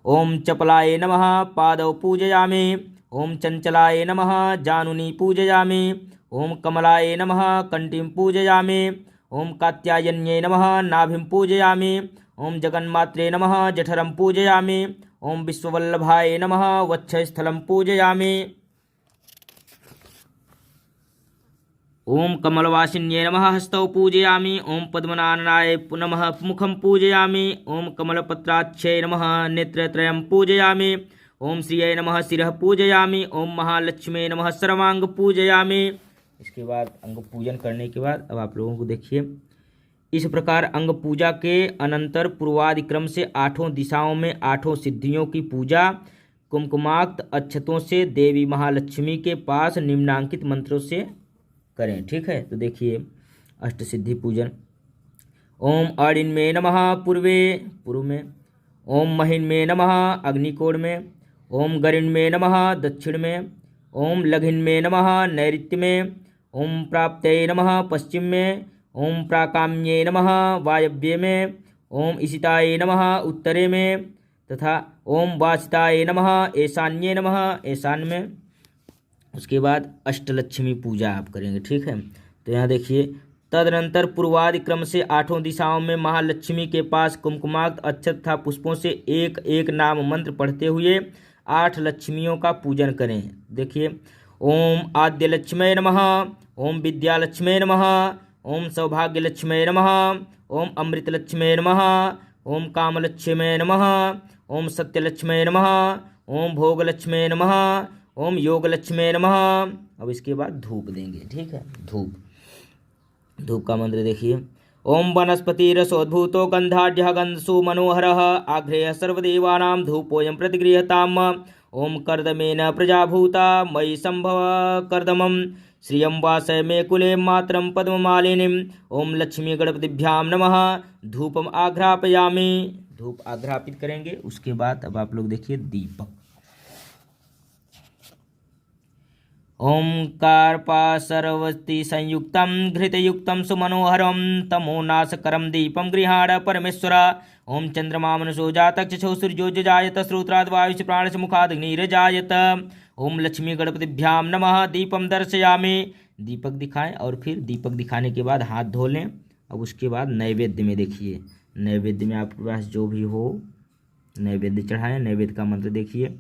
ओम चपलाय नमः पादौ पूजयामि। ओम चंचलाय नमः जानुनी पूजयामि। ओम कमलाय नमः कंठीं पूजयामि। ओम कात्यायन्यै नमः नाभिं पूजयामि। ओम जगन्मात्रे नमः जठरं पूजयामि। ओम विश्ववल्लभाय नमः वक्षस्थलं पूजयामि। ओम कमलवासिन्ये नमः हस्तौ पूजयामि। ओम पद्मनानाय नमः मुखं पूजयामि। ओम कमलपत्राक्षये नमः नेत्रत्रयं पूजयामि। ओम श्रिये नमः शिरः पूजयामि। ओम महालक्ष्मी नमः सर्वांग पूजयामि। इसके बाद अंग पूजन करने के बाद अब आप लोगों को देखिए, इस प्रकार अंग पूजा के अनंतर पूर्वादि क्रम से 8 दिशाओं में 8 सिद्धियों की पूजा कुमकुमाक्त अक्षतों से देवी महालक्ष्मी के पास निम्नांकित मंत्रों से करें। ठीक है, तो देखिए अष्ट सिद्धि पूजन। ओम अड़िन्मे नमः पूर्व में, ओम महिन्मे नमः अग्निकोण में, ओम गरिन्मे नमः दक्षिण में, ओम लघिन्मे नमः नैऋत्य में, ओम प्राप्तये नमः पश्चिम में, ओम प्राकाम्ये नमः वायव्य में, ओम ईशिताय नमः उत्तरे में तथा ओम वासिताय नमः ईशान्ये नमः ईशान्य में। उसके बाद अष्टलक्ष्मी पूजा आप करेंगे। ठीक है, तो यहाँ देखिए, तदनंतर पूर्वादि क्रम से 8 दिशाओं में महालक्ष्मी के पास कुमकुमाक्त अक्षत तथा पुष्पों से एक एक नाम मंत्र पढ़ते हुए 8 लक्ष्मियों का पूजन करें। देखिए, ओम आद्य लक्ष्मी नमः, ओम विद्यालक्ष्मी नमः, ओम सौभाग्यलक्ष्मी नमः, ओम अमृतलक्ष्मी नमः, ओम कामलक्ष्मी नमः, ओम सत्यलक्ष्मी नमः, ओम भोगलक्ष्मी नमः, ओम योगलक्ष्मी नमः। अब इसके बाद धूप देंगे। ठीक है, धूप का मंत्र देखिए, ओम वनस्पतिरसोद्भूतो गंधाढ्यः गंधसु मनोहरः आघ्रेयः सर्वदेवानां धूपोऽयं प्रतिगृह्यताम्। ओम कर्दमेन प्रजाभूता मयि संभव कर्दमं श्रियं वासय मे कुले मातरं पद्ममालिनीम्। ओम लक्ष्मी गणपतिभ्यां नमः। धूपम आघ्रापयामि। धूप आघ्रापित करेंगे। उसके बाद अब आप लोग देखिए दीपक। ओंकारपाशरवती संयुक्तं घृतयुक्तं सुमनोहरं तमोनाशकरं दीपं गृहाण परमेश्वर। ओम चंद्रमा मनसो जातक्षो सूर्यो जजायत श्रोत्राद् वायुश्च प्राणश्च मुखादग्निर्जायत। ओम लक्ष्मी गणपतिभ्यां नमः। दीपम दर्शयामि। दीपक दिखाएं और फिर दीपक दिखाने के बाद हाथ धो लें। अब उसके बाद नैवेद्य में देखिए, नैवेद्य में आपके पास जो भी हो नैवेद्य चढ़ाएं। नैवेद्य का मंत्र देखिए,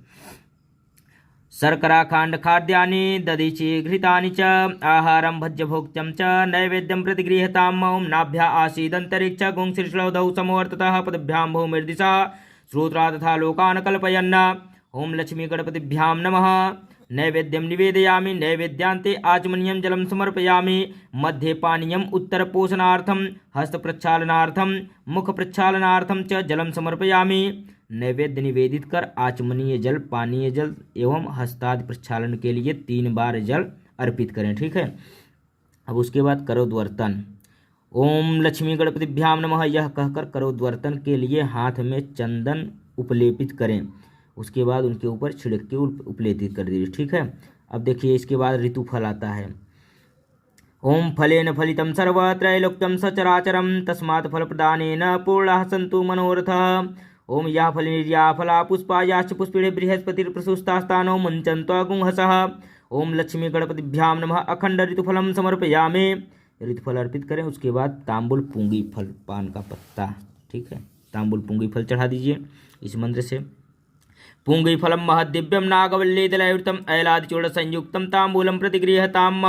शर्कराखांड खाद्यानि दधीचि घृतानि च आहारं भज्यभोक्त्यं च नैवेद्यं प्रतिगृह्यताम्। ओम नाभ्या आसीदन्तरिक्ष गुंशीर्श्लौधौ समवर्ततः पदभ्यां भूमिर्दिशा श्रोत्रा तथा लोकान् कल्पयन्। ओम लक्ष्मी गणपतिभ्यां नमः। नैवेद्यं निवेदयामि। नैवेद्यान्ते आचमनीयं जलं समर्पयामि। मध्ये पानीयम् उत्तरपोषणार्थं हस्तप्रक्षालनार्थं मुखप्रक्षालनार्थं च जलं समर्पयामि। नैवेद्य निवेदित कर आचमनीय जल, पानीय जल एवं हस्तादि प्रक्षालन के लिए 3 बार जल अर्पित करें। ठीक है, अब उसके बाद करोद्वर्तन। ओम लक्ष्मी गणपतिभ्याम नमः यह कहकर करोद्वर्तन के लिए हाथ में चंदन उपलेपित करें। उसके बाद उनके ऊपर छिड़क के उपलेपित कर दीजिए। ठीक है, अब देखिए इसके बाद ऋतुफल आता है। ओम फलेन फलितं सर्वत्रैलोक्यं सचराचरं तस्मात् फलप्रदानेन पूर्णः सन्तु मनोरथः। ओम या फलिर्या फला पुष्पा याश्च पुष्पिणे बृहस्पतिर्प्रसूस्तास्तानो मुञ्चन्त्वा गुंहसः। ओम लक्ष्मी गणपतिभ्यां नमः। अखंड ऋतुफलम समर्पयामि। ऋतुफल अर्पित करें। उसके बाद तांबुल पूंगी फल, पान का पत्ता, ठीक है, तांबुल पूंगी फल चढ़ा दीजिए इस मंत्र से। पूंगी फलम महदिव्यम नागवल्लीदलयुक्तम ऐलादिचूर्ण संयुक्तम तांबूलम प्रतिगृह्यताम्।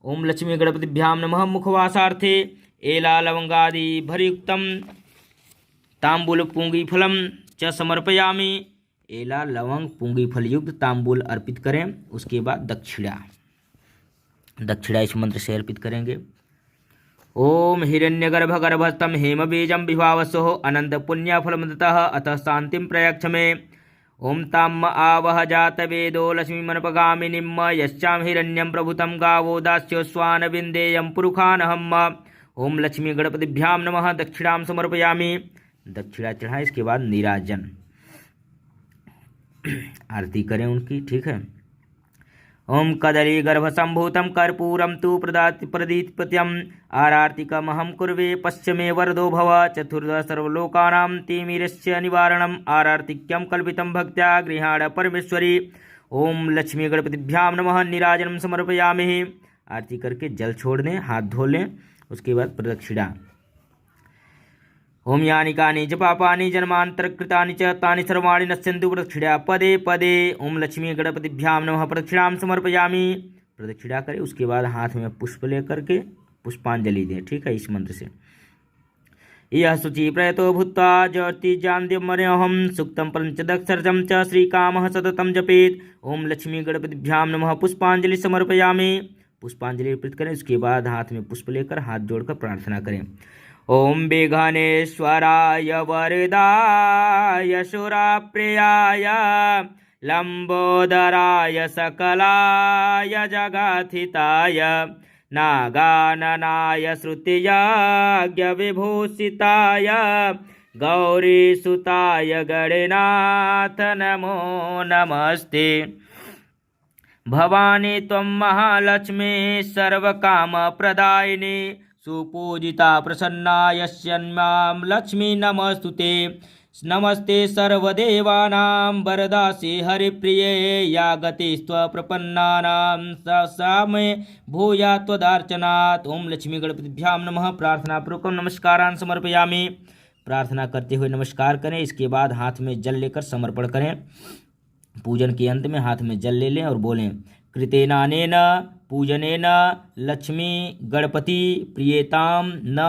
ओम लक्ष्मी गणपतिभ्यां नमः। मुखवासार्थे एला लवंगादि भरयुक्तम तांबूल पूंगी फलम च समर्पयामि। एला लवंग पूंगी फल युक्त तांबूल अर्पित करें। उसके बाद दक्षिणा इस मंत्र से अर्पित करेंगे। ओम हिरण्यगर्भ गर्भस्थम हेम बीजम विभावसो अनंत पुण्य फलमदतः अतः शांतिम प्रयक्ष में। ओम ताम आवह जात वेदो लक्ष्मी मनपगामिनीम यश्चाम हिरण्यम प्रभुतम गावो दास्यो स्वान विंदेयम पुरुखानहम। ओम लक्ष्मी गणपतिभ्याम नमः। दक्षिणाम समर्पयामि। दक्षिणा चढ़ाएं। इसके बाद नीराजन, आरती करें उनकी। ठीक है, ओम कदली गर्भ संभूतम कर्पूरम तु प्रदीप्यम आरार्तिकमहं कुर्वे पश्चिमे वरदो भव चतुर्दश सर्वलोकानां तिमिरस्य निवारणम आरार्तिक्यम कल्पितं भक्त्या गृहाण परमेश्वरी। ओम लक्ष्मी गणपतिभ्याम नमः। नीराजनम समर्पयामि। आरती करके जल छोड़ दें, हाथ धो लें। उसके बाद प्रदक्षिणा। ओम यानि कानि च पापानि जन्मान्तरकृतानि च तानि सर्वाणि नश्यन्तु प्रदक्षिणा पदे पदे। ओम लक्ष्मी गणपतिभ्याम नमः। प्रदक्षिणां समर्पयामि। प्रदक्षिणा करें। उसके बाद हाथ में पुष्प लेकर के पुष्पांजलि दें। ठीक है, इस मंत्र से। यह शुचि प्रयतो भूत्वा ज्योतिजान्यमर्यहं सुक्तं पंचदक्षरजं च श्रीकामः सततं जपेत्। ओम लक्ष्मी गणपतिभ्यां नमः। पुष्पांजलि समर्पयामि। पुष्पांजलि अर्पित करें। उसके बाद हाथ में पुष्प लेकर हाथ जोड़कर प्रार्थना करें। ओम विघ्नेश्वराय वरदाय सुरप्रियाय लंबोदराय सकलाय जगथिताय नागाननाय श्रुतियज्ञ विभूषिताय गौरीसुताय गणनाथ नमो नमस्ते। भवानी त्वं महालक्ष्मी सर्वकामप्रदायिनी सुपूजिता प्रसन्ना यस्यां लक्ष्मी नमस्तुते। नमस्ते सर्वदेवानां वरदासि हरिप्रिये या गतिस्त्वप्रपन्नानां सा मे भूया त्वदार्चनात्। ओम लक्ष्मी गणपतिभ्यां नमः। प्रार्थनापूर्वकं नमस्कारान् समर्पयामि। प्रार्थना करते हुए नमस्कार करें। इसके बाद हाथ में जल लेकर समर्पण करें। पूजन के अंत में हाथ में जल ले लें और बोलें कृतेनानेन पूजनेन लक्ष्मी गणपति प्रियताम न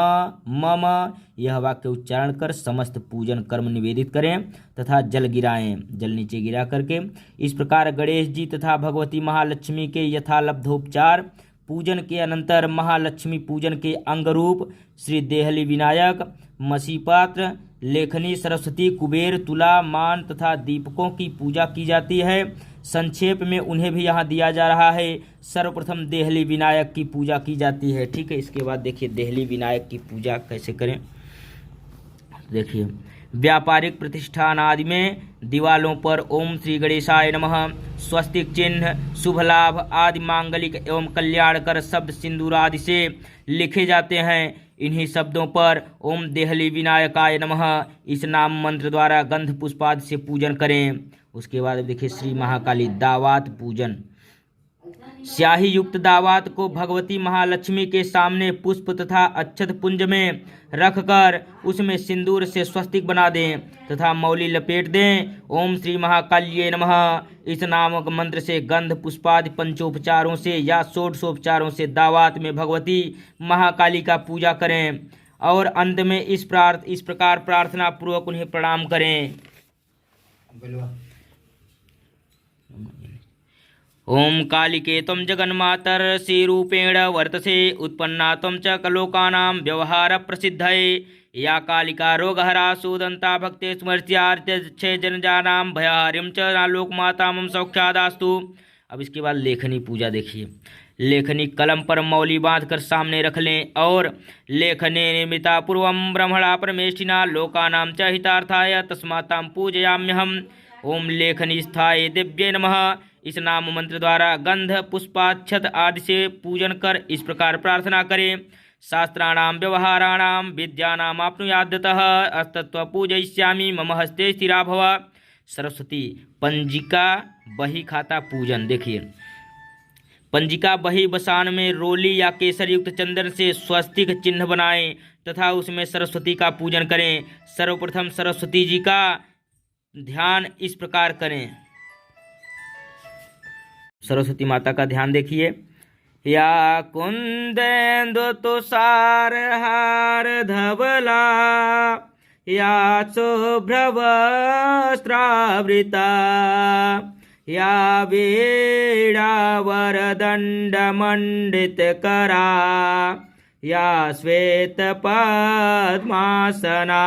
मम। यह वाक्य उच्चारण कर समस्त पूजन कर्म निवेदित करें तथा जल गिराएं। जल नीचे गिरा करके इस प्रकार गणेश जी तथा भगवती महालक्ष्मी के यथालब्धोपचार पूजन के अनंतर महालक्ष्मी पूजन के अंग रूप श्री देहली विनायक, मसीपात्र, लेखनी, सरस्वती, कुबेर, तुला, मान तथा दीपकों की पूजा की जाती है। संक्षेप में उन्हें भी यहाँ दिया जा रहा है। सर्वप्रथम देहली विनायक की पूजा की जाती है। ठीक है, इसके बाद देखिए देहली विनायक की पूजा कैसे करें। देखिए व्यापारिक प्रतिष्ठान आदि में दीवालों पर ओम श्री गणेशाय नमः, स्वस्तिक चिन्ह, शुभ लाभ आदि मांगलिक एवं कल्याणकर शब्द सिंदूर आदि से लिखे जाते हैं। इन्हीं शब्दों पर ओम देहली विनायकाय नमः इस नाम मंत्र द्वारा गंध पुष्पादि से पूजन करें। उसके बाद देखिए श्री महाकाली दावात पूजन। स्याही युक्त दावात को भगवती महालक्ष्मी के सामने पुष्प तथा अक्षत पुंज में रखकर उसमें सिंदूर से स्वस्तिक बना दें तथा मौली लपेट दें। ओम श्री महाकाल्ये नमः इस नामक मंत्र से गंध पुष्पादि पंचोपचारों से या षोडशोपचारों से दावात में भगवती महाकाली का पूजा करें और अंत में इस प्रकार प्रार्थना पूर्वक उन्हें प्रणाम करें। ओम कालिके त्वं जगन्मातर्षि रूपेण वर्तसे उत्पन्ना त्वं च कलोकानां व्यवहार प्रसिद्धये। या कालिका रोगहरा सुदंता भक्ते स्मृत्यार्थे जनजानां भयहारिं च लोकमाता मम सौख्यादास्तु। अब इसके बाद लेखनी पूजा देखिए। लेखनी कलम पर मौली बांधकर सामने रख लें और लेखने निर्मिता पूर्वं ब्रह्मणा परमेष्ठिना लोकानां च हितार्थाय तस्मातां पूजयाम्यहम्। ओम लेखनी स्थाय दिव्ये नमः इस नाम मंत्र द्वारा गंध पुष्पाक्षत आदि से पूजन कर इस प्रकार प्रार्थना करें। शास्त्राणां व्यवहाराणां विद्यानाम् आप्नुयाद्यतः अस्तत्व पूजयिष्यामि मम हस्ते स्थिरा भव। सरस्वती पंजिका बही खाता पूजन। देखिए पंजिका बही बसान में रोली या केसर युक्त चंदन से स्वस्तिक चिन्ह बनाएं तथा उसमें सरस्वती का पूजन करें। सर्वप्रथम सरस्वती जी का ध्यान इस प्रकार करें। सरस्वती माता का ध्यान देखिए। या कुंदेन्दु तुषार हार धवला या शुभ्रवस्त्रावृता या वीणा वरदंड मंडित करा या श्वेत पद्मासना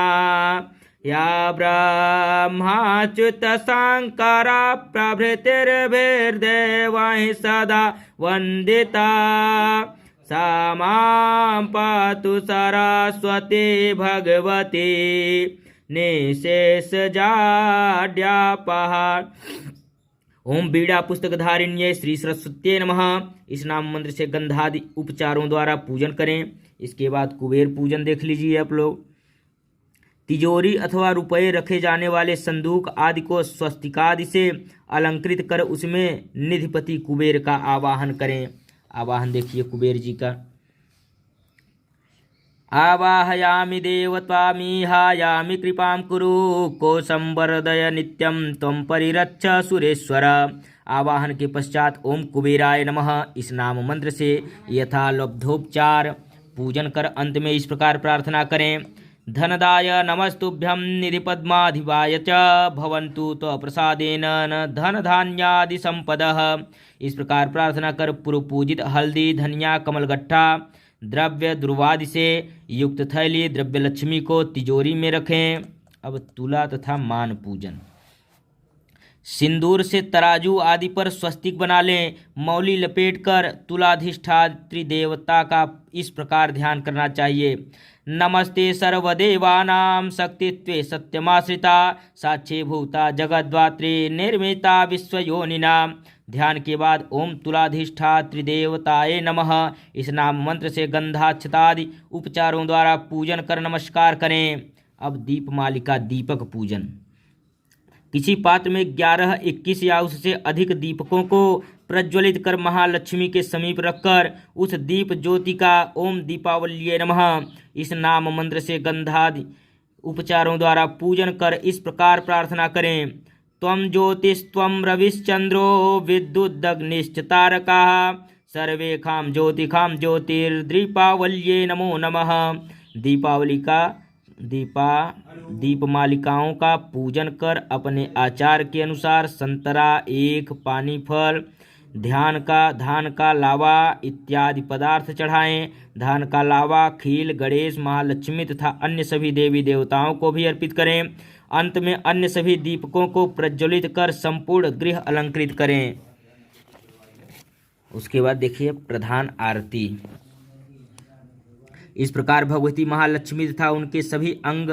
या ब्रह्माच्युत शंकरा प्रभृतिर्भिर्देवैः सदा वंदिता सा मां पातु सरस्वती भगवती निशेषजाड्यापहा। ओम बीड़ा पुस्तक धारिण्ये श्री सरस्वती नमः इस नाम मंत्र से गंधादि उपचारों द्वारा पूजन करें। इसके बाद कुबेर पूजन देख लीजिए आप लोग। तिजोरी अथवा रुपये रखे जाने वाले संदूक आदि को स्वस्तिकादि से अलंकृत कर उसमें निधिपति कुबेर का आवाहन करें। आवाहन देखिए कुबेर जी का। आवाहयामि देवत्वामीहायामि कृपां कुरु कोशं वरदय नित्यं त्वं परिरक्ष सुरेश्वर। आवाहन के पश्चात ओम कुबेराय नमः इस नाम मंत्र से यथालब्धोपचार पूजन कर अंत में इस प्रकार प्रार्थना करें। धनदाय नमस्तुभ्यं निधिपद्माधिपाय च भवन्तु त्वप्रसादेन न धन धान्यादि संपदः। इस प्रकार प्रार्थना कर पूर्व पूजित हल्दी, धनिया, कमलगट्ठा द्रव्य दुर्वादि से युक्त थैली द्रव्य लक्ष्मी को तिजोरी में रखें। अब तुला तथा मान पूजन। सिंदूर से तराजू आदि पर स्वस्तिक बना लें। मौली लपेटकर तुलाधिष्ठात्री देवता का इस प्रकार ध्यान करना चाहिए। नमस्ते सर्वदेवानां शक्तित्वे सत्यमाश्रिता साक्षी भूता जगद्धात्री निर्मिता विश्वयोनिना। ध्यान के बाद ओम तुलाधिष्ठात्री देवताये नमः इस नाम मंत्र से गंधाक्षतादि उपचारों द्वारा पूजन कर नमस्कार करें। अब दीपमालिका दीपक पूजन। किसी पात्र में 11, 21 या उससे अधिक दीपकों को प्रज्वलित कर महालक्ष्मी के समीप रखकर उस दीप ज्योति का ओम दीपावल्ये नमः इस नाम मंत्र से गंधादि उपचारों द्वारा पूजन कर इस प्रकार प्रार्थना करें। त्वं ज्योतिस्त्वं रविश्चंद्रो विद्युदग्निश्च तारकाः सर्वेखां ज्योतिखां ज्योतिर्दीपावल्ये नमो नमः। दीपमालिकाओं का पूजन कर अपने आचार के अनुसार संतरा, एक पानी फल, धान का लावा इत्यादि पदार्थ चढ़ाएं। धान का लावा खील गणेश, महालक्ष्मी तथा अन्य सभी देवी देवताओं को भी अर्पित करें। अंत में अन्य सभी दीपकों को प्रज्वलित कर संपूर्ण गृह अलंकृत करें। उसके बाद देखिए प्रधान आरती। इस प्रकार भगवती महालक्ष्मी तथा उनके सभी अंग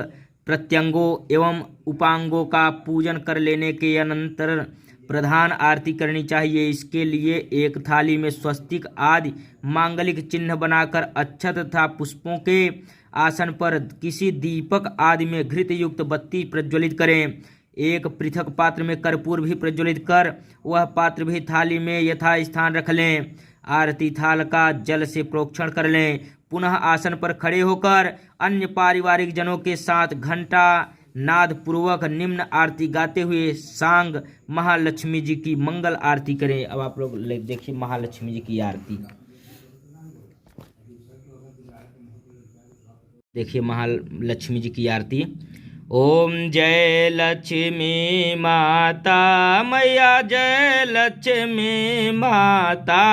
प्रत्यंगों एवं उपांगों का पूजन कर लेने के अनंतर प्रधान आरती करनी चाहिए। इसके लिए एक थाली में स्वस्तिक आदि मांगलिक चिन्ह बनाकर अक्षत तथा पुष्पों के आसन पर किसी दीपक आदि में घृत युक्त बत्ती प्रज्वलित करें। एक पृथक पात्र में कर्पूर भी प्रज्वलित कर वह पात्र भी थाली में यथा स्थान रख लें। आरती थाल का जल से प्रोक्षण कर लें। पुनः आसन पर खड़े होकर अन्य पारिवारिक जनों के साथ घंटा नाद पूर्वक निम्न आरती गाते हुए सांग महालक्ष्मी जी की मंगल आरती करें। अब आप लोग देखिए महालक्ष्मी जी की आरती। देखिए महालक्ष्मी जी की आरती। ओम जय लक्ष्मी माता मैया जय लक्ष्मी माता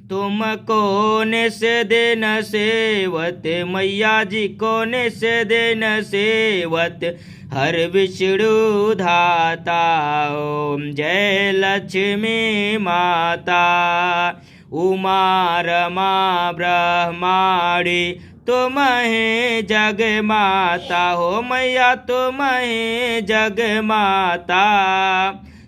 तुमको निस दिन सेवत मैया जी को निस दिन सेवत हर विष्णु धाता। ओम जय लक्ष्मी माता उमा रमा ब्रह्माणी तुम ही जग माता हो मैया तुम ही जग माता।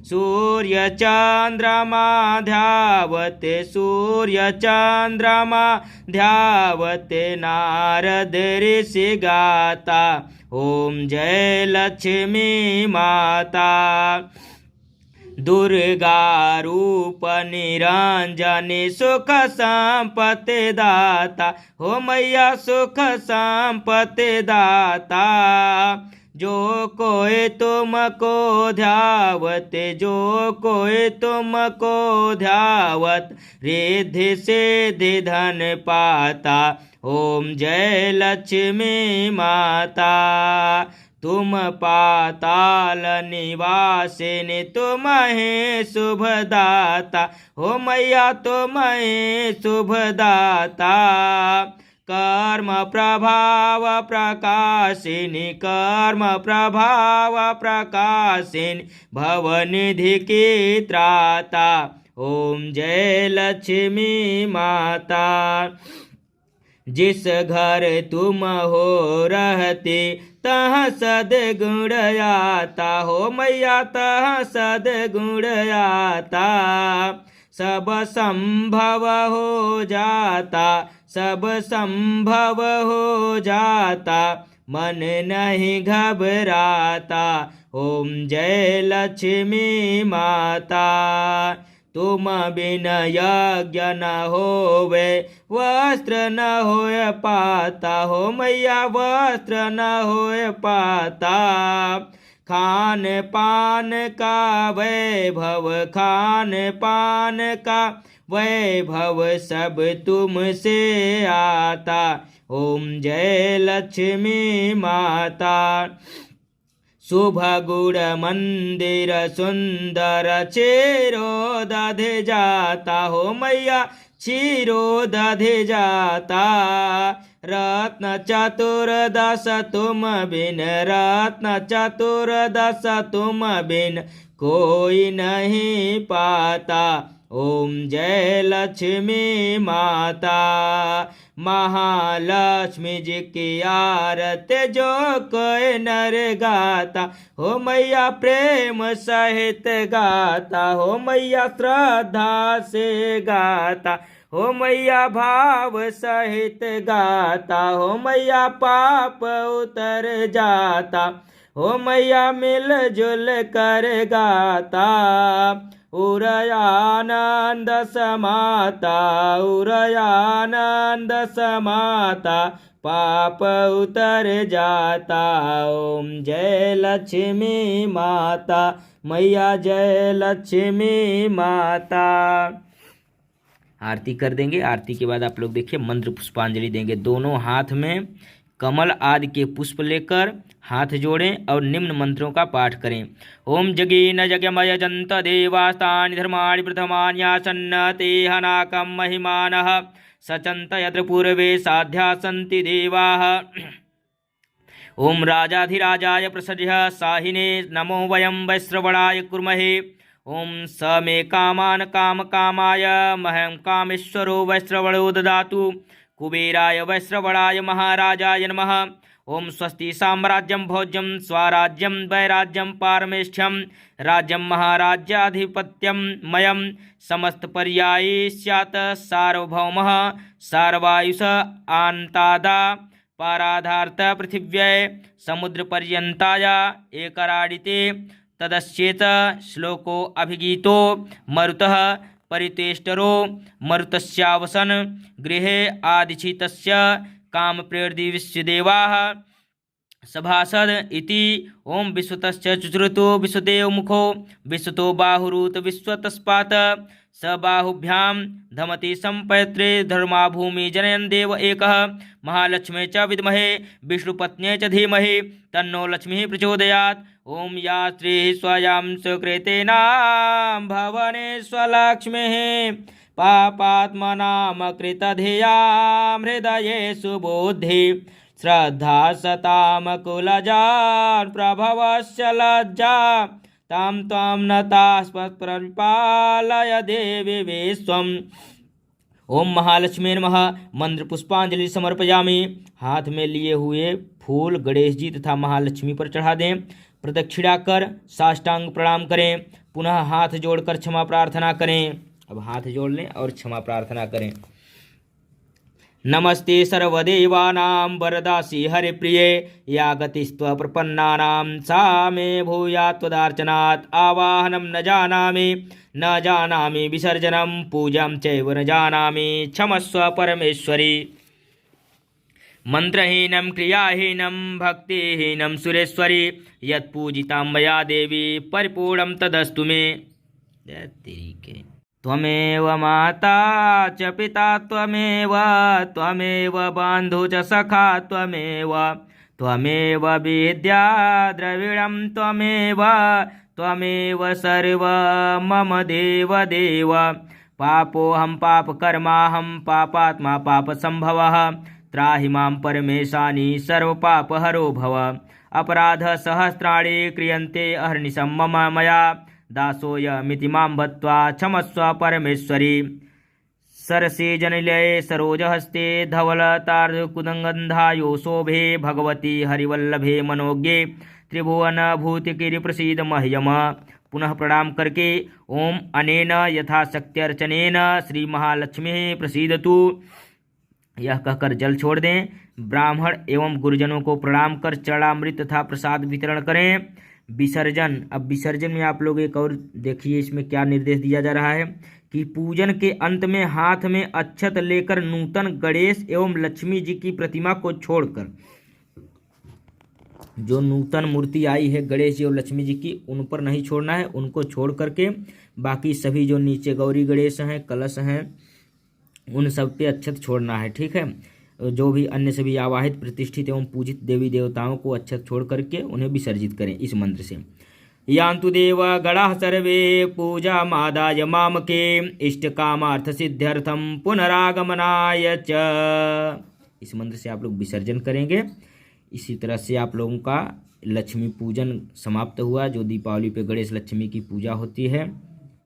सूर्य चंद्रमा ध्यावते सूर्य चंद्रमा ध्यावते नारद ऋषि गाता। ओम जय लक्ष्मी माता दुर्गा रूप निरंजनी सुख संपत्ति दाता हो मैया सुख संपत्ति दाता। जो कोई तुमको ध्यावते जो कोई तुमको ध्यावत रिद्धि सिद्धि धन पाता। ओम जय लक्ष्मी माता तुम पाताल निवासिनी तुम ही शुभदाता हो मैया तुम ही शुभदाता। कर्म प्रभाव प्रकाशिनी कर्म प्रभाव प्रकाशिनी भवनिधि की त्राता। ओम जय लक्ष्मी माता जिस घर तुम हो रहते तह सद्गुण आता हो मैया तह सद्गुण आता। सब संभव हो जाता सब संभव हो जाता मन नहीं घबराता। ओम जय लक्ष्मी माता तुम बिन यज्ञ न होवे वस्त्र न होय पाता हो मैया वस्त्र न होय पाता। खान पान का वैभव खान पान का वैभव सब तुमसे आता। ओम जय लक्ष्मी माता। शुभ गुण मंदिर सुंदर चेरो दधे जाता हो मैया क्षीरो दधे जाता। रत्न चतुर्दश तुम बिन रत्न चतुर्दश तुम बिन कोई नहीं पाता। ओम जय लक्ष्मी माता। महालक्ष्मी जी की आरती जो कोई नर गाता हो मैया प्रेम सहित गाता हो मैया श्रद्धा से गाता हो मैया भाव सहित गाता हो मैया पाप उतर जाता हो मैया मिलजुल कर गाता। उरयानंद समाता उरयानंद समाता पाप उतर जाता। ओम जय लक्ष्मी माता मैया जय लक्ष्मी माता। आरती कर देंगे। आरती के बाद आप लोग देखिए मंत्र पुष्पांजलि देंगे। दोनों हाथ में कमल आदि के पुष्प लेकर हाथ जोड़ें और निम्न मंत्रों का पाठ करें। ओम जगेन यज्ञमय जंत देवास्तानि धर्माणि प्रथमान्यासन्न ते हनाकं महिमानः सचन्त यत्र पूर्वे साध्या सन्ति देवाः। ओम राजाधिराजाय प्रसज्य साहिने नमो वयं वैश्रवणाय कुर्महे। ओम स मे कामान काम कामाय मह्यं कामेश्वरो वैश्रवणो ददातु। कुबेराय वैश्रवणाय महाराजाय नमः। ओम स्वस्ति साम्राज्यं भोज्यं स्वराज्यं वैराज्यं पारमेष्ठ्यं राज्यं महाराज्याधिपत्यं मयं समस्त पर्यायी स्यात् सार्वभौमः सार्वायुष आन्तादा पाराधार्त पृथिव्यै समुद्रपर्यन्ताय एकराडिते तदस्येत श्लोको अभिगीतो मरुतः परितेष्टरो मरुतस्यावसन गृहे आदिचितस्य काम प्रेरदि विश्वदेवाः सभासद इति। ओम विश्वतस्य चुचुरुतो विश्वदेव मुखो विश्वतो बाहुरूत विश्वतस्पात स बाहुभ्यां धमति संपैत्रे धर्मा भूमि जनयन् देव एकः। महालक्ष्मी च विद्महे विष्णुपत्न्यै च धीमहि तन्नो लक्ष्मीः प्रचोदयात्। ओम या स्त्रीः स्वयं सुकृतेनां भवने स्वलक्ष्मीः पापात्मनां कृतधियां हृदये सुबुद्धि श्रद्धा सतां कुलजान् प्रभवस्य लज्जा तां त्वां नतास्पत्प्रपालय देवी विश्वम्। ओम महालक्ष्मी नमः। मंत्र पुष्पांजलि समर्पयामि। हाथ में लिए हुए फूल गणेश जी तथा महालक्ष्मी पर चढ़ा दें। प्रदक्षिणा कर साष्टांग प्रणाम करें। पुनः हाथ जोड़कर क्षमा प्रार्थना करें। अब हाथ जोड़ लें और क्षमा प्रार्थना करें। नमस्ते सर्वदेवानां वरदासी हरिप्रिये या गतिस्त्व प्रपन्नानां सा मे भूयात् त्वदार्चनात्। आवाहनं न जानामि विसर्जनं पूजां चैव न जानामि क्षमस्व परमेश्वरी। मंत्रहीनं क्रियाहीनं भक्तिहीनं सुरेश्वरी यत्पूजितां मया देवी परिपूर्णं तदस्तु मे। त्वमेव माता च पिता त्वमेव बन्धु च सखा त्वमेव विद्या द्रविणं त्वमेव सर्व मम देव देव। पापोऽहं पापकर्माहं पापात्मा पापसंभवः त्राहि मां परमेशानि सर्वपापहरो भव। अपराधसहस्राणि क्रियन्ते अहर्निशं मम मया दासोऽयमिति मां बत्वा क्षमस्व परमेश्वरी। सरसिजनिलये सरोजहस्ते धवलतार्कुदगन्धायो शोभे भगवती हरिवल्लभे मनोज्ञे त्रिभुवनभूतिकिरि प्रसीद मह्यम। पुनः प्रणाम करके ओम अनेन यथाशक्त्यर्चनेन श्री महालक्ष्मी प्रसीदतु यह कहकर जल छोड़ दें। ब्राह्मण एवं गुरुजनों को प्रणाम कर चरणामृत तथा प्रसाद वितरण करें। विसर्जन। अब विसर्जन में आप लोग एक और देखिए इसमें क्या निर्देश दिया जा रहा है कि पूजन के अंत में हाथ में अक्षत लेकर नूतन गणेश एवं लक्ष्मी जी की प्रतिमा को छोड़कर जो नूतन मूर्ति आई है गणेश जी और लक्ष्मी जी की, उन पर नहीं छोड़ना है, उनको छोड़ करके बाकी सभी जो नीचे गौरी गणेश हैं, कलश हैं, उन सब पे अक्षत छोड़ना है। ठीक है, जो भी अन्य सभी आवाहित प्रतिष्ठित एवं पूजित देवी देवताओं को अक्षत छोड़ करके उन्हें विसर्जित करें इस मंत्र से। यान्तु देव गणाः सर्वे पूजा मादाय मामके इष्ट कामार्थ सिद्ध्यर्थम पुनरागमनाय च। इस मंत्र से आप लोग विसर्जन करेंगे। इसी तरह से आप लोगों का लक्ष्मी पूजन समाप्त हुआ। जो दीपावली पे गणेश लक्ष्मी की पूजा होती है